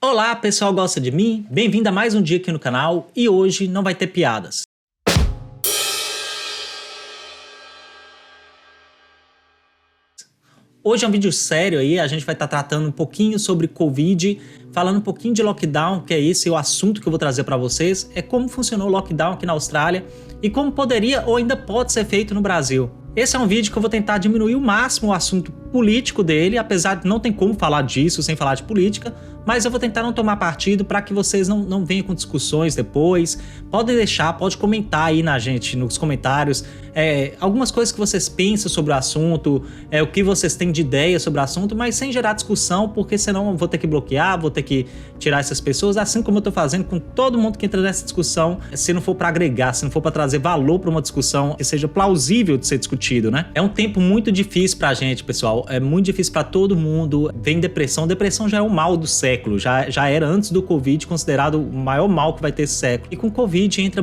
Olá, pessoal, gosta de mim? Bem-vindo a mais um dia aqui no canal e hoje não vai ter piadas. Hoje é um vídeo sério aí, a gente vai estar tratando um pouquinho sobre Covid, falando um pouquinho de lockdown, que é esse o assunto que eu vou trazer para vocês, é como funcionou o lockdown aqui na Austrália e como poderia ou ainda pode ser feito no Brasil. Esse é um vídeo que eu vou tentar diminuir o máximo o assunto político dele, apesar de não ter como falar disso sem falar de política, mas eu vou tentar não tomar partido para que vocês não venham com discussões depois. Podem deixar, pode comentar aí nos comentários algumas coisas que vocês pensam sobre o assunto, o que vocês têm de ideia sobre o assunto, mas sem gerar discussão, porque senão eu vou ter que bloquear, vou ter que tirar essas pessoas, assim como eu tô fazendo com todo mundo que entra nessa discussão, se não for para agregar, se não for para trazer valor para uma discussão que seja plausível de ser discutido, né? É um tempo muito difícil pra gente, pessoal, é muito difícil para todo mundo. Vem depressão já é o mal do século, já era antes do Covid considerado o maior mal que vai ter esse século. E com Covid entra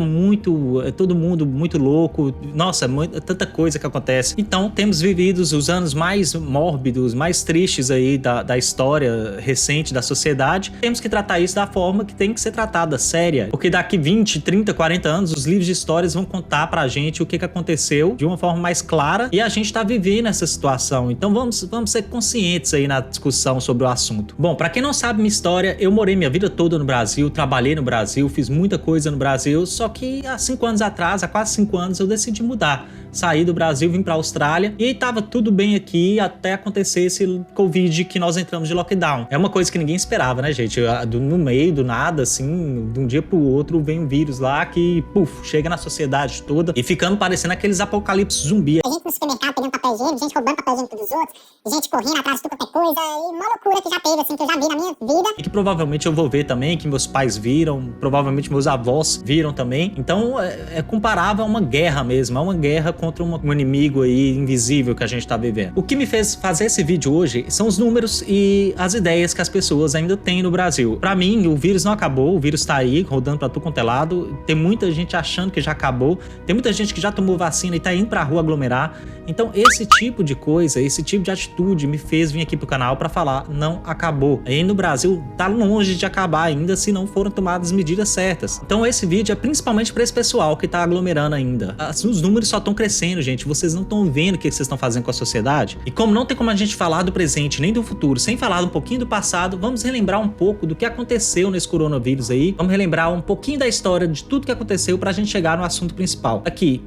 todo mundo muito louco, nossa, tanta coisa que acontece. Então temos vivido os anos mais mórbidos, mais tristes aí da história recente da sociedade. Temos que tratar isso da forma que tem que ser tratada, séria, porque daqui 20, 30, 40 anos os livros de histórias vão contar pra gente o que aconteceu de uma forma mais clara e a gente tá vivendo essa situação. Então vamos ser conscientes aí na discussão sobre o assunto. Bom, pra quem não sabe minha história, eu morei minha vida toda no Brasil, trabalhei no Brasil, fiz muita coisa no Brasil, só que há 5 anos atrás, há quase 5 anos, eu decidi mudar. Saí do Brasil, vim pra Austrália e tava tudo bem aqui até acontecer esse Covid que nós entramos de lockdown. É uma coisa que ninguém esperava, né, gente? No meio do nada, assim, de um dia pro outro, vem um vírus lá que, chega na sociedade toda e ficando parecendo aqueles apocalipse zumbi. A gente no supermercado pegando papel higiênico, gente roubando papel higiênico dos outros, gente correndo atrás de tudo qualquer coisa, e uma loucura que já teve, assim, que eu já vi na minha vida. E que provavelmente eu vou ver também, que meus pais viram, provavelmente meus avós viram também. Então é comparável a uma guerra mesmo, é uma guerra contra um inimigo aí invisível que a gente tá vivendo. O que me fez fazer esse vídeo hoje são os números e as ideias que as pessoas ainda têm no Brasil. Pra mim, o vírus não acabou, o vírus tá aí, rodando pra tudo quanto é lado, tem muita gente achando que já acabou, tem muita gente que já tomou vacina e tá indo pra rua aglomerar. Então esse tipo de coisa, esse tipo de atitude me fez vir aqui pro canal pra falar, não acabou. Aí no Brasil tá longe de acabar ainda se não foram tomadas medidas certas. Então esse vídeo é principalmente pra esse pessoal que tá aglomerando ainda. Os números só estão crescendo, gente, vocês não estão vendo o que vocês estão fazendo com a sociedade. E como não tem como a gente falar do presente nem do futuro sem falar um pouquinho do passado, vamos relembrar um pouco do que aconteceu nesse coronavírus aí. Vamos relembrar um pouquinho da história de tudo que aconteceu pra gente chegar no assunto principal. Aqui,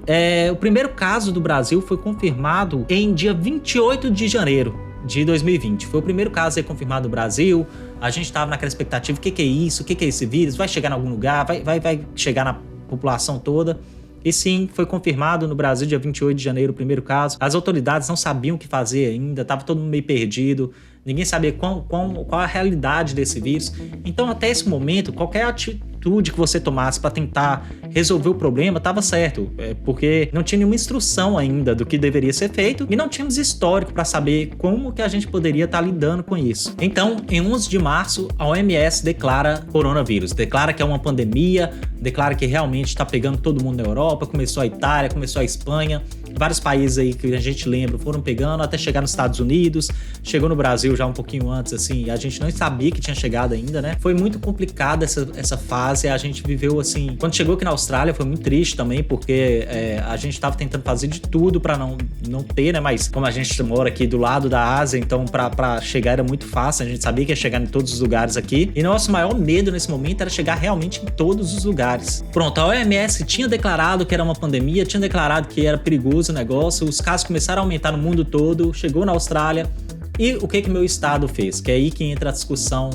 o primeiro caso do Brasil foi confirmado em dia 28 de janeiro de 2020. Foi o primeiro caso aí confirmado no Brasil. A gente tava naquela expectativa, o que é isso? O que é esse vírus? Vai chegar em algum lugar? Vai chegar na população toda? E sim, foi confirmado no Brasil dia 28 de janeiro o primeiro caso. As autoridades não sabiam o que fazer ainda, estava todo mundo meio perdido. Ninguém sabia qual a realidade desse vírus. Então até esse momento, qualquer atitude que você tomasse para tentar resolver o problema estava certo, porque não tinha nenhuma instrução ainda do que deveria ser feito e não tínhamos histórico para saber como que a gente poderia estar lidando com isso. Então, em 11 de março, a OMS declara coronavírus, declara que é uma pandemia, declara que realmente está pegando todo mundo na Europa, começou a Itália, começou a Espanha, vários países aí que a gente lembra foram pegando até chegar nos Estados Unidos, chegou no Brasil já um pouquinho antes, assim, a gente não sabia que tinha chegado ainda, né? Foi muito complicada essa fase, a gente viveu assim, quando chegou aqui na Austrália foi muito triste também, porque a gente tava tentando fazer de tudo pra não ter, né? Mas como a gente mora aqui do lado da Ásia, então pra chegar era muito fácil, a gente sabia que ia chegar em todos os lugares aqui, e nosso maior medo nesse momento era chegar realmente em todos os lugares. Pronto, a OMS tinha declarado que era uma pandemia, tinha declarado que era perigoso o negócio, os casos começaram a aumentar no mundo todo, chegou na Austrália. E o que meu estado fez? Que é aí que entra a discussão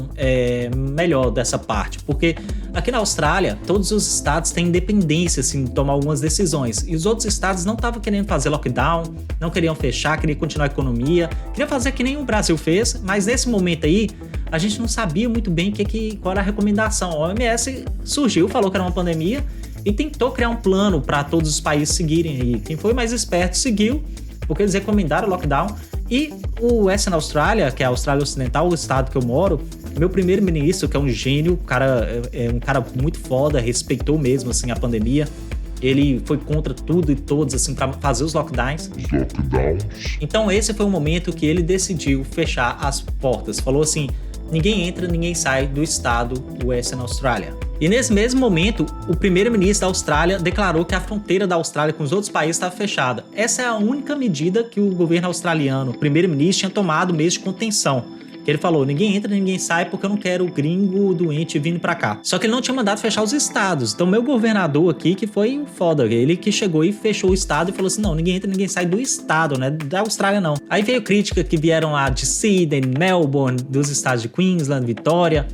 melhor dessa parte. Porque aqui na Austrália, todos os estados têm independência assim, de tomar algumas decisões. E os outros estados não estavam querendo fazer lockdown, não queriam fechar, queriam continuar a economia. Queriam fazer que nem o Brasil fez, mas nesse momento aí, a gente não sabia muito bem qual era a recomendação. A OMS surgiu, falou que era uma pandemia e tentou criar um plano para todos os países seguirem aí. Quem foi mais esperto seguiu, porque eles recomendaram o lockdown. E o Western Australia, que é a Austrália Ocidental, o estado que eu moro, meu primeiro-ministro, que é um gênio, um cara muito foda, respeitou mesmo assim a pandemia. Ele foi contra tudo e todos, assim, para fazer os lockdowns. Então esse foi o momento que ele decidiu fechar as portas. Falou assim, ninguém entra, ninguém sai do estado Western Australia. E nesse mesmo momento, o primeiro-ministro da Austrália declarou que a fronteira da Austrália com os outros países estava fechada. Essa é a única medida que o governo australiano, o primeiro-ministro, tinha tomado mesmo de contenção. Que ele falou, ninguém entra, ninguém sai, porque eu não quero o gringo doente vindo pra cá. Só que ele não tinha mandado fechar os estados. Então, meu governador aqui, que foi foda, ele que chegou e fechou o estado e falou assim, não, ninguém entra, ninguém sai do estado, né? Da Austrália, não. Aí veio crítica que vieram lá de Sydney, Melbourne, dos estados de Queensland, Vitória.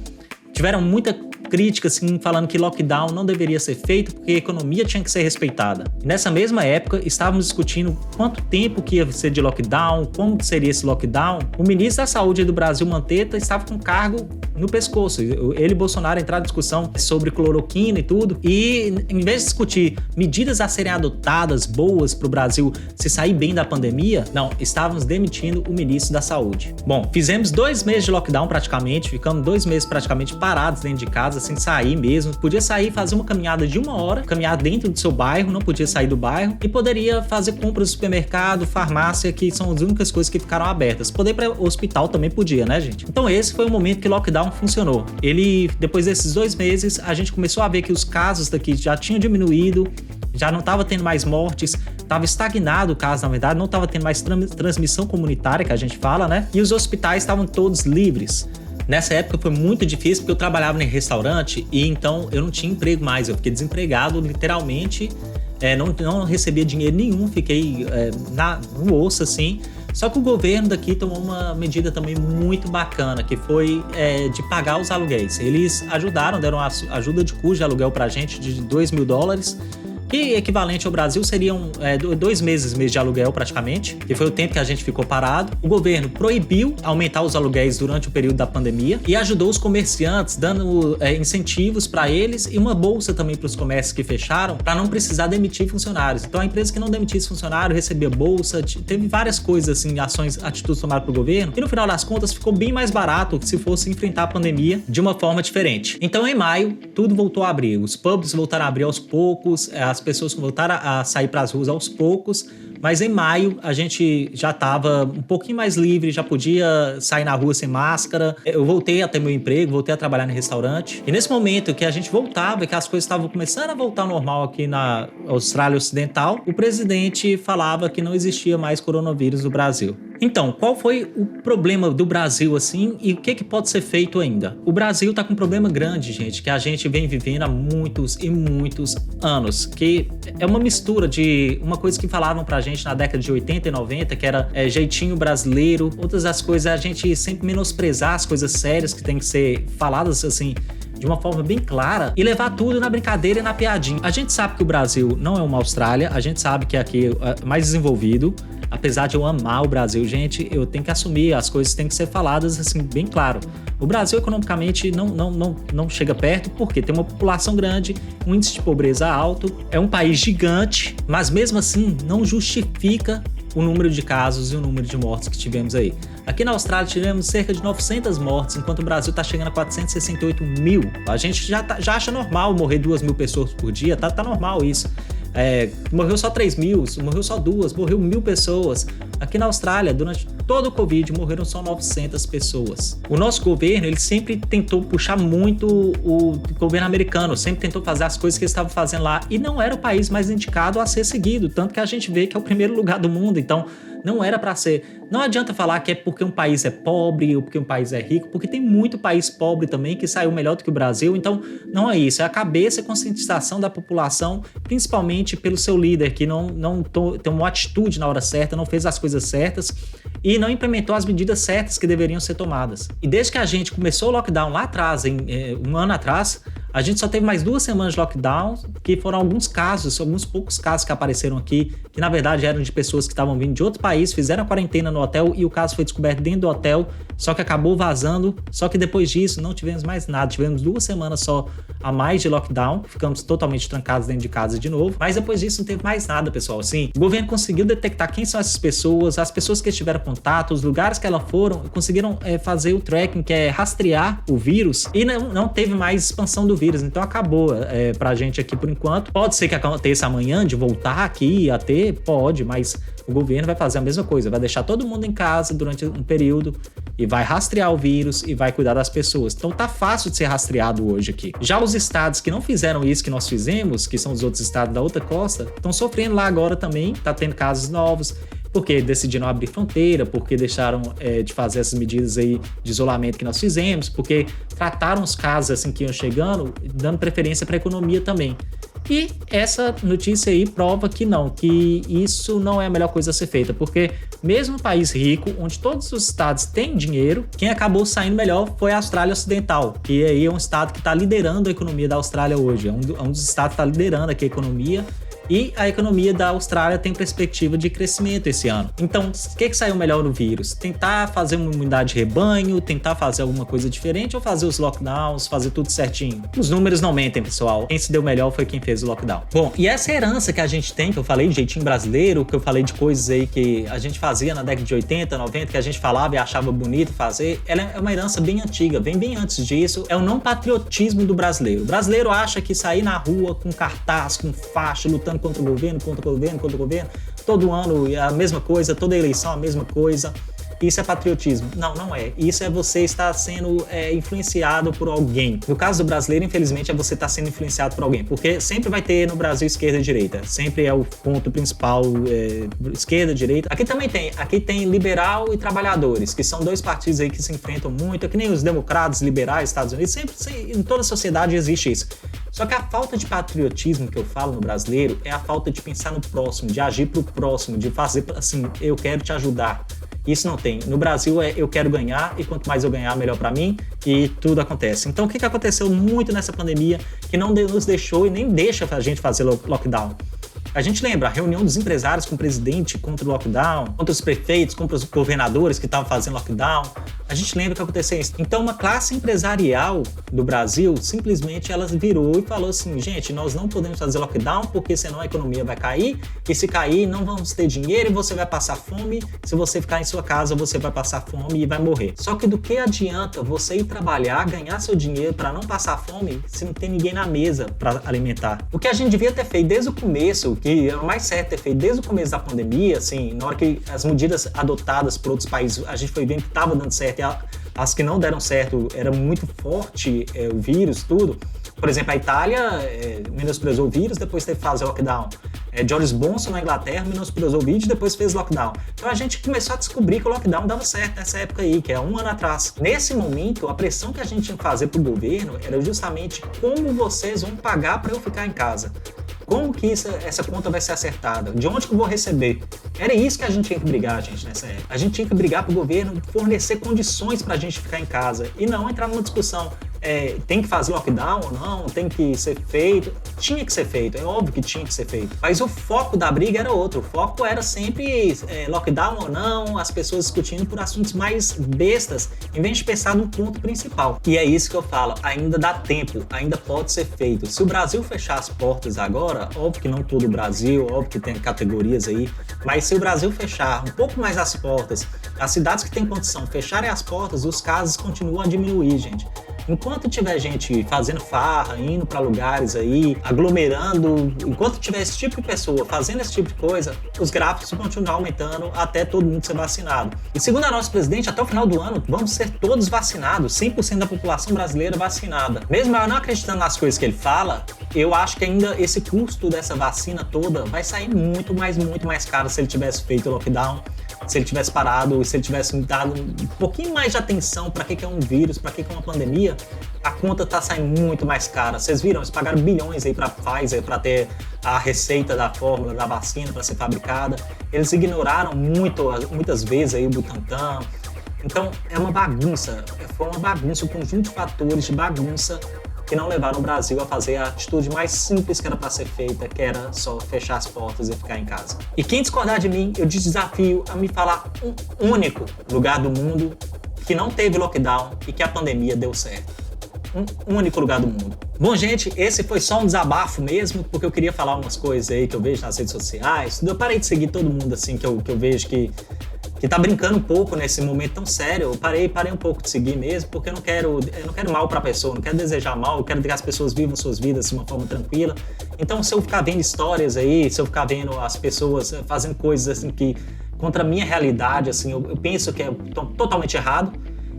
Tiveram muita crítica, assim, falando que lockdown não deveria ser feito porque a economia tinha que ser respeitada. E nessa mesma época, estávamos discutindo quanto tempo que ia ser de lockdown, como seria esse lockdown. O ministro da Saúde do Brasil, Mandetta, estava com cargo no pescoço. Ele e Bolsonaro entraram em discussão sobre cloroquina e tudo. E em vez de discutir medidas a serem adotadas, boas para o Brasil se sair bem da pandemia, não, estávamos demitindo o ministro da Saúde. Bom, fizemos 2 meses de lockdown praticamente, ficamos 2 meses praticamente parados dentro de casa, sem sair mesmo. Podia sair, fazer uma caminhada de 1 hora, caminhar dentro do seu bairro, não podia sair do bairro, e poderia fazer compras no supermercado, farmácia, que são as únicas coisas que ficaram abertas. Poder ir para o hospital também podia, né, gente? Então esse foi o momento que o lockdown funcionou. Depois desses 2 meses, a gente começou a ver que os casos daqui já tinham diminuído, já não estava tendo mais mortes, estava estagnado o caso, na verdade, não estava tendo mais transmissão comunitária, que a gente fala, né? E os hospitais estavam todos livres. Nessa época foi muito difícil porque eu trabalhava em restaurante e então eu não tinha emprego mais, eu fiquei desempregado literalmente, não recebia dinheiro nenhum, fiquei no osso assim. Só que o governo daqui tomou uma medida também muito bacana, que foi de pagar os aluguéis. Eles ajudaram, deram ajuda de custo de aluguel pra gente de $2.000, que equivalente ao Brasil seriam 2 meses mesmo de aluguel praticamente, que foi o tempo que a gente ficou parado. O governo proibiu aumentar os aluguéis durante o período da pandemia e ajudou os comerciantes, dando incentivos para eles e uma bolsa também para os comércios que fecharam, para não precisar demitir funcionários. Então a empresa que não demitisse funcionário recebia bolsa, teve várias coisas assim, atitudes tomadas pelo governo, e no final das contas ficou bem mais barato que se fosse enfrentar a pandemia de uma forma diferente. Então em maio, tudo voltou a abrir, os pubs voltaram a abrir aos poucos, as pessoas voltaram a sair para as ruas aos poucos, mas em maio a gente já estava um pouquinho mais livre, já podia sair na rua sem máscara. Eu voltei a ter meu emprego, voltei a trabalhar no restaurante. E nesse momento que a gente voltava, que as coisas estavam começando a voltar ao normal aqui na Austrália Ocidental, o presidente falava que não existia mais coronavírus no Brasil. Então, qual foi o problema do Brasil assim e o que pode ser feito ainda? O Brasil tá com um problema grande, gente, que a gente vem vivendo há muitos e muitos anos, que é uma mistura de uma coisa que falavam pra gente na década de 80 e 90, que era jeitinho brasileiro, outras das coisas a gente sempre menosprezar as coisas sérias que tem que ser faladas assim de uma forma bem clara e levar tudo na brincadeira e na piadinha. A gente sabe que o Brasil não é uma Austrália, a gente sabe que aqui é mais desenvolvido. Apesar de eu amar o Brasil, gente, eu tenho que assumir, as coisas têm que ser faladas assim, bem claro. O Brasil economicamente não chega perto porque tem uma população grande, um índice de pobreza alto, é um país gigante, mas mesmo assim não justifica o número de casos e o número de mortes que tivemos aí. Aqui na Austrália tivemos cerca de 900 mortes, enquanto o Brasil está chegando a 468 mil. A gente já acha normal morrer 2.000 pessoas por dia, tá normal isso. Morreu só 3 mil, morreu só 2, morreu 1.000 pessoas. Aqui na Austrália, durante todo o Covid, morreram só 900 pessoas. O nosso governo, ele sempre tentou puxar muito o governo americano, sempre tentou fazer as coisas que eles estavam fazendo lá, e não era o país mais indicado a ser seguido, tanto que a gente vê que é o primeiro lugar do mundo, então não era para ser. Não adianta falar que é porque um país é pobre ou porque um país é rico, porque tem muito país pobre também que saiu melhor do que o Brasil, então não é isso, é a cabeça e a conscientização da população, principalmente pelo seu líder, que não tomou atitude na hora certa, não fez as coisas certas e não implementou as medidas certas que deveriam ser tomadas. E desde que a gente começou o lockdown lá atrás, um ano atrás, a gente só teve mais 2 semanas de lockdown, que foram alguns poucos casos que apareceram aqui, que na verdade eram de pessoas que estavam vindo de outro país, fizeram a quarentena no hotel e o caso foi descoberto dentro do hotel, só que acabou vazando, só que depois disso não tivemos mais nada, tivemos 2 semanas só a mais de lockdown, ficamos totalmente trancados dentro de casa de novo, mas depois disso não teve mais nada, pessoal. Assim, o governo conseguiu detectar quem são essas pessoas, as pessoas que tiveram contato, os lugares que elas foram, conseguiram fazer o tracking, que é rastrear o vírus, e não teve mais expansão do vírus. vírus, então acabou pra gente aqui por enquanto. Pode ser que aconteça amanhã de voltar aqui a ter, pode, mas o governo vai fazer a mesma coisa, vai deixar todo mundo em casa durante um período e vai rastrear o vírus e vai cuidar das pessoas. Então tá fácil de ser rastreado hoje aqui. Já os estados que não fizeram isso que nós fizemos, que são os outros estados da outra costa, estão sofrendo lá agora também, tá tendo casos novos, porque decidiram abrir fronteira, porque deixaram de fazer essas medidas aí de isolamento que nós fizemos, porque trataram os casos assim que iam chegando, dando preferência para a economia também. E essa notícia aí prova que não, que isso não é a melhor coisa a ser feita, porque mesmo um país rico, onde todos os estados têm dinheiro, quem acabou saindo melhor foi a Austrália Ocidental, que aí é um estado que está liderando a economia da Austrália hoje, é um dos estados que está liderando aqui a economia. E a economia da Austrália tem perspectiva de crescimento esse ano. Então, o que saiu melhor no vírus? Tentar fazer uma imunidade de rebanho, tentar fazer alguma coisa diferente ou fazer os lockdowns, fazer tudo certinho? Os números não mentem, pessoal. Quem se deu melhor foi quem fez o lockdown. Bom, e essa herança que a gente tem, que eu falei de jeitinho brasileiro, que eu falei de coisas aí que a gente fazia na década de 80, 90, que a gente falava e achava bonito fazer, ela é uma herança bem antiga, vem bem antes disso. É o não patriotismo do brasileiro. O brasileiro acha que sair na rua com cartaz, com faixa, lutando contra o governo, todo ano é a mesma coisa, toda eleição a mesma coisa. Isso é patriotismo? Não, não é. Isso é você estar sendo influenciado por alguém. No caso do brasileiro, infelizmente, é você estar sendo influenciado por alguém, porque sempre vai ter no Brasil esquerda e direita. Sempre é o ponto principal, esquerda e direita. Aqui tem liberal e trabalhadores, que são dois partidos aí que se enfrentam muito, que nem os democratas, liberais, Estados Unidos, sempre em toda a sociedade existe isso. Só que a falta de patriotismo que eu falo no brasileiro é a falta de pensar no próximo, de agir pro próximo, de fazer assim, eu quero te ajudar. Isso não tem. No Brasil eu quero ganhar e quanto mais eu ganhar, melhor para mim e tudo acontece. Então o que aconteceu muito nessa pandemia que não nos deixou e nem deixa a gente fazer lockdown? A gente lembra a reunião dos empresários com o presidente contra o lockdown, contra os prefeitos, contra os governadores que estavam fazendo lockdown. A gente lembra que aconteceu isso. Então uma classe empresarial do Brasil simplesmente ela virou e falou assim, gente, nós não podemos fazer lockdown porque senão a economia vai cair e se cair não vamos ter dinheiro e você vai passar fome. Se você ficar em sua casa você vai passar fome e vai morrer. Só que do que adianta você ir trabalhar, ganhar seu dinheiro para não passar fome se não tem ninguém na mesa para alimentar? O que a gente devia ter feito desde o começo, que é o mais certo ter feito desde o começo da pandemia, assim, na hora que as medidas adotadas por outros países, a gente foi vendo que estava dando certo e as que não deram certo, era muito forte o vírus, tudo. Por exemplo, a Itália menosprezou o vírus, depois teve que fazer lockdown. Boris Johnson na Inglaterra menosprezou o vírus e depois fez lockdown. Então a gente começou a descobrir que o lockdown dava certo nessa época aí, que é 1 ano atrás. Nesse momento, a pressão que a gente tinha que fazer pro governo era justamente como vocês vão pagar para eu ficar em casa. Como que essa conta vai ser acertada? De onde que eu vou receber? Era isso que a gente tinha que brigar, gente, nessa época. A gente tinha que brigar pro governo fornecer condições pra gente ficar em casa e não entrar numa discussão. Tem que fazer lockdown ou não? Tem que ser feito? Tinha que ser feito, é óbvio que tinha que ser feito. Mas o foco da briga era outro. O foco era sempre lockdown ou não, as pessoas discutindo por assuntos mais bestas, em vez de pensar no ponto principal. E é isso que eu falo, ainda dá tempo, ainda pode ser feito. Se o Brasil fechar as portas agora, óbvio que não todo o Brasil, óbvio que tem categorias aí, mas se o Brasil fechar um pouco mais as portas, as cidades que têm condição fecharem as portas, os casos continuam a diminuir, gente. Enquanto tiver gente fazendo farra, indo para lugares aí, aglomerando, enquanto tiver esse tipo de pessoa fazendo esse tipo de coisa, os gráficos vão continuar aumentando até todo mundo ser vacinado. E segundo a nossa presidente, até o final do ano vamos ser todos vacinados, 100% da população brasileira vacinada. Mesmo eu não acreditando nas coisas que ele fala, eu acho que ainda esse custo dessa vacina toda vai sair muito mais caro se ele tivesse feito o lockdown, se ele tivesse parado, se ele tivesse dado um pouquinho mais de atenção para que é um vírus, para que é uma pandemia, a conta tá saindo muito mais cara. Vocês viram? Eles pagaram bilhões aí para Pfizer para ter a receita da fórmula da vacina para ser fabricada. Eles ignoraram muitas vezes aí o Butantan. Então é uma bagunça, foi uma bagunça, um conjunto de fatores de bagunça que não levaram o Brasil a fazer a atitude mais simples que era para ser feita, que era só fechar as portas e ficar em casa. E quem discordar de mim, eu desafio a me falar um único lugar do mundo que não teve lockdown e que a pandemia deu certo. Um único lugar do mundo. Bom, gente, esse foi só um desabafo mesmo, porque eu queria falar umas coisas aí que eu vejo nas redes sociais. Eu parei de seguir todo mundo assim que eu vejo que que tá brincando um pouco nesse momento tão sério. Eu parei um pouco de seguir mesmo, porque eu não quero mal pra pessoa, não quero desejar mal, eu quero que as pessoas vivam suas vidas de uma forma tranquila. Então, se eu ficar vendo histórias aí, se eu ficar vendo as pessoas fazendo coisas assim que contra a minha realidade, assim, eu penso que é totalmente errado,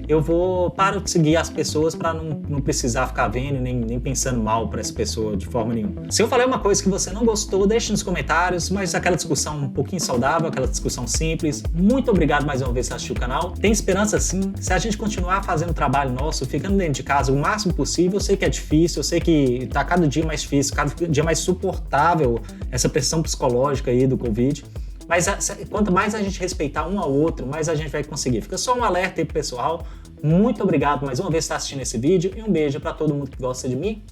eu vou parar de seguir as pessoas para não precisar ficar vendo nem pensando mal para essa pessoa de forma nenhuma. Se eu falei uma coisa que você não gostou, deixe nos comentários, mas aquela discussão um pouquinho saudável, aquela discussão simples. Muito obrigado mais uma vez por assistir o canal. Tem esperança sim, se a gente continuar fazendo o trabalho nosso, ficando dentro de casa o máximo possível. Eu sei que é difícil, eu sei que tá cada dia mais difícil, cada dia mais suportável essa pressão psicológica aí do Covid. Mas quanto mais a gente respeitar um ao outro, mais a gente vai conseguir. Fica só um alerta aí pro pessoal. Muito obrigado mais uma vez por estar assistindo esse vídeo e um beijo para todo mundo que gosta de mim.